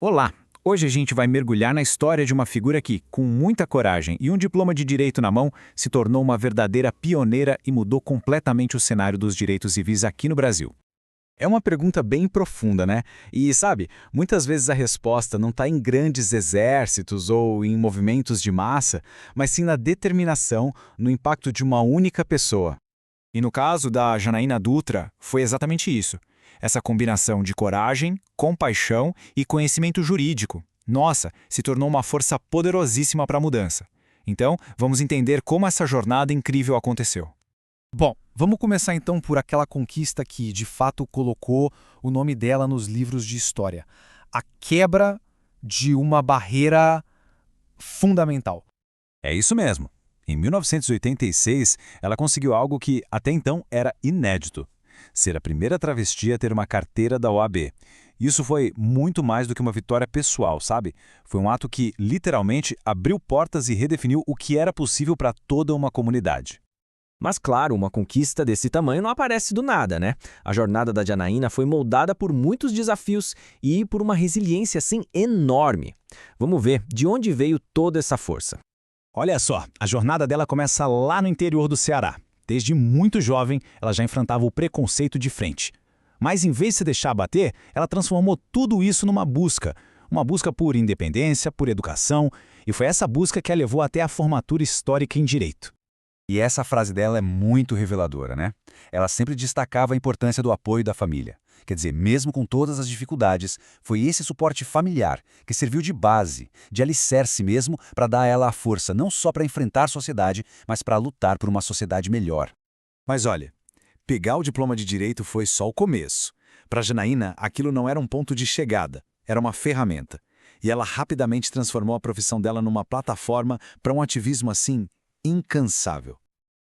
Olá! Hoje a gente vai mergulhar na história de uma figura que, com muita coragem e um diploma de direito na mão, se tornou uma verdadeira pioneira e mudou completamente o cenário dos direitos civis aqui no Brasil. É uma pergunta bem profunda, né? E sabe, muitas vezes a resposta não está em grandes exércitos ou em movimentos de massa, mas sim na determinação, no impacto de uma única pessoa. E no caso da Janaína Dutra, foi exatamente isso. Essa combinação de coragem, compaixão e conhecimento jurídico. Nossa, se tornou uma força poderosíssima para a mudança. Então, vamos entender como essa jornada incrível aconteceu. Bom, vamos começar então por aquela conquista que, de fato, colocou o nome dela nos livros de história. A quebra de uma barreira fundamental. É isso mesmo. Em 1986, ela conseguiu algo que, até então, era inédito: ser a primeira travesti a ter uma carteira da OAB. Isso foi muito mais do que uma vitória pessoal, sabe? Foi um ato que, literalmente, abriu portas e redefiniu o que era possível para toda uma comunidade. Mas claro, uma conquista desse tamanho não aparece do nada, né? A jornada da Janaína foi moldada por muitos desafios e por uma resiliência assim enorme. Vamos ver de onde veio toda essa força. Olha só, a jornada dela começa lá no interior do Ceará. Desde muito jovem, ela já enfrentava o preconceito de frente. Mas em vez de se deixar abater, ela transformou tudo isso numa busca. Uma busca por independência, por educação, e foi essa busca que a levou até a formatura histórica em Direito. E essa frase dela é muito reveladora, né? Ela sempre destacava a importância do apoio da família. Quer dizer, mesmo com todas as dificuldades, foi esse suporte familiar que serviu de base, de alicerce mesmo, para dar a ela a força não só para enfrentar a sociedade, mas para lutar por uma sociedade melhor. Mas olha, pegar o diploma de direito foi só o começo. Para Janaína, aquilo não era um ponto de chegada, era uma ferramenta. E ela rapidamente transformou a profissão dela numa plataforma para um ativismo assim incansável.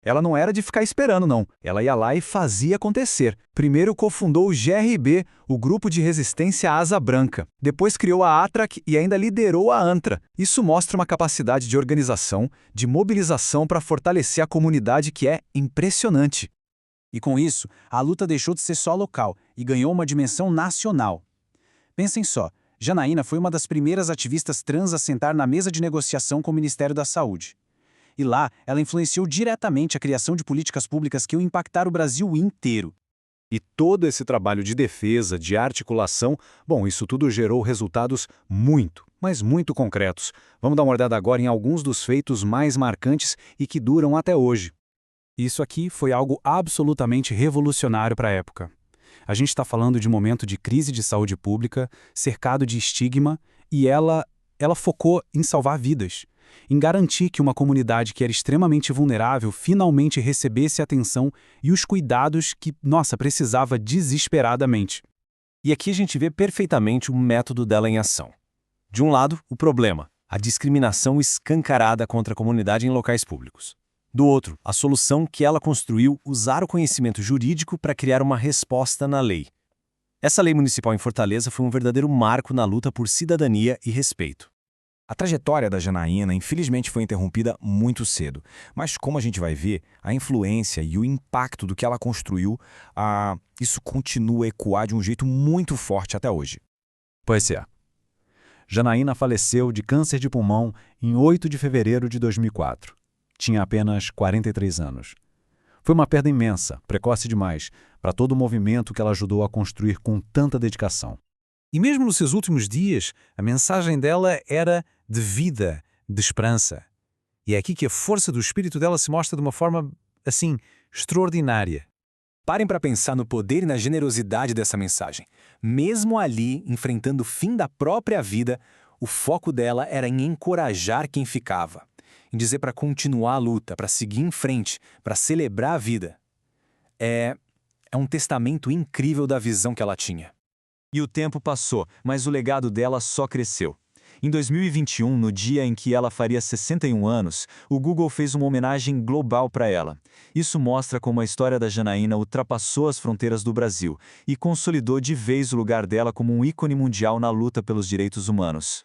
Ela não era de ficar esperando, não. Ela ia lá e fazia acontecer. Primeiro cofundou o GRB, o Grupo de Resistência Asa Branca. Depois criou a ATRAC e ainda liderou a ANTRA. Isso mostra uma capacidade de organização, de mobilização para fortalecer a comunidade que é impressionante. E com isso, a luta deixou de ser só local e ganhou uma dimensão nacional. Pensem só, Janaína foi uma das primeiras ativistas trans a sentar na mesa de negociação com o Ministério da Saúde. E lá, ela influenciou diretamente a criação de políticas públicas que iam impactar o Brasil inteiro. E todo esse trabalho de defesa, de articulação, bom, isso tudo gerou resultados muito, mas muito concretos. Vamos dar uma olhada agora em alguns dos feitos mais marcantes e que duram até hoje. Isso aqui foi algo absolutamente revolucionário para a época. A gente está falando de um momento de crise de saúde pública, cercado de estigma, e ela focou em salvar vidas, em garantir que uma comunidade que era extremamente vulnerável finalmente recebesse a atenção e os cuidados que, precisava desesperadamente. E aqui a gente vê perfeitamente o método dela em ação. De um lado, o problema, a discriminação escancarada contra a comunidade em locais públicos. Do outro, a solução que ela construiu usar o conhecimento jurídico para criar uma resposta na lei. Essa lei municipal em Fortaleza foi um verdadeiro marco na luta por cidadania e respeito. A trajetória da Janaína, infelizmente, foi interrompida muito cedo. Mas, como a gente vai ver, a influência e o impacto do que ela construiu, isso continua a ecoar de um jeito muito forte até hoje. Pois é. Janaína faleceu de câncer de pulmão em 8 de fevereiro de 2004. Tinha apenas 43 anos. Foi uma perda imensa, precoce demais, para todo o movimento que ela ajudou a construir com tanta dedicação. E mesmo nos seus últimos dias, a mensagem dela era de vida, de esperança. E é aqui que a força do espírito dela se mostra de uma forma, extraordinária. Parem para pensar no poder e na generosidade dessa mensagem. Mesmo ali, enfrentando o fim da própria vida, o foco dela era em encorajar quem ficava, em dizer para continuar a luta, para seguir em frente, para celebrar a vida. É um testamento incrível da visão que ela tinha. E o tempo passou, mas o legado dela só cresceu. Em 2021, no dia em que ela faria 61 anos, o Google fez uma homenagem global para ela. Isso mostra como a história da Janaína ultrapassou as fronteiras do Brasil e consolidou de vez o lugar dela como um ícone mundial na luta pelos direitos humanos.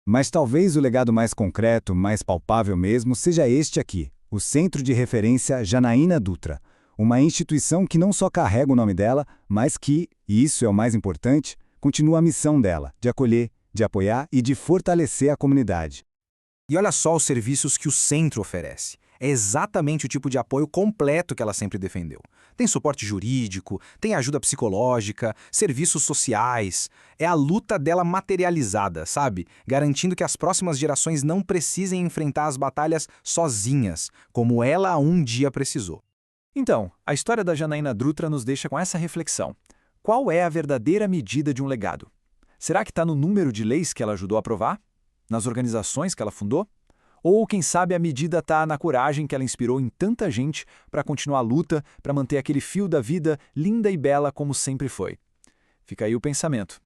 Mas talvez o legado mais concreto, mais palpável mesmo, seja este aqui, o Centro de Referência Janaína Dutra. Uma instituição que não só carrega o nome dela, mas que, e isso é o mais importante, continua a missão dela, de acolher, de apoiar e de fortalecer a comunidade. E olha só os serviços que o centro oferece. É exatamente o tipo de apoio completo que ela sempre defendeu. Tem suporte jurídico, tem ajuda psicológica, serviços sociais. É a luta dela materializada, sabe? Garantindo que as próximas gerações não precisem enfrentar as batalhas sozinhas, como ela um dia precisou. Então, a história da Janaína Dutra nos deixa com essa reflexão. Qual é a verdadeira medida de um legado? Será que está no número de leis que ela ajudou a aprovar? Nas organizações que ela fundou? Ou, quem sabe, a medida está na coragem que ela inspirou em tanta gente para continuar a luta, para manter aquele fio da vida linda e bela como sempre foi? Fica aí o pensamento.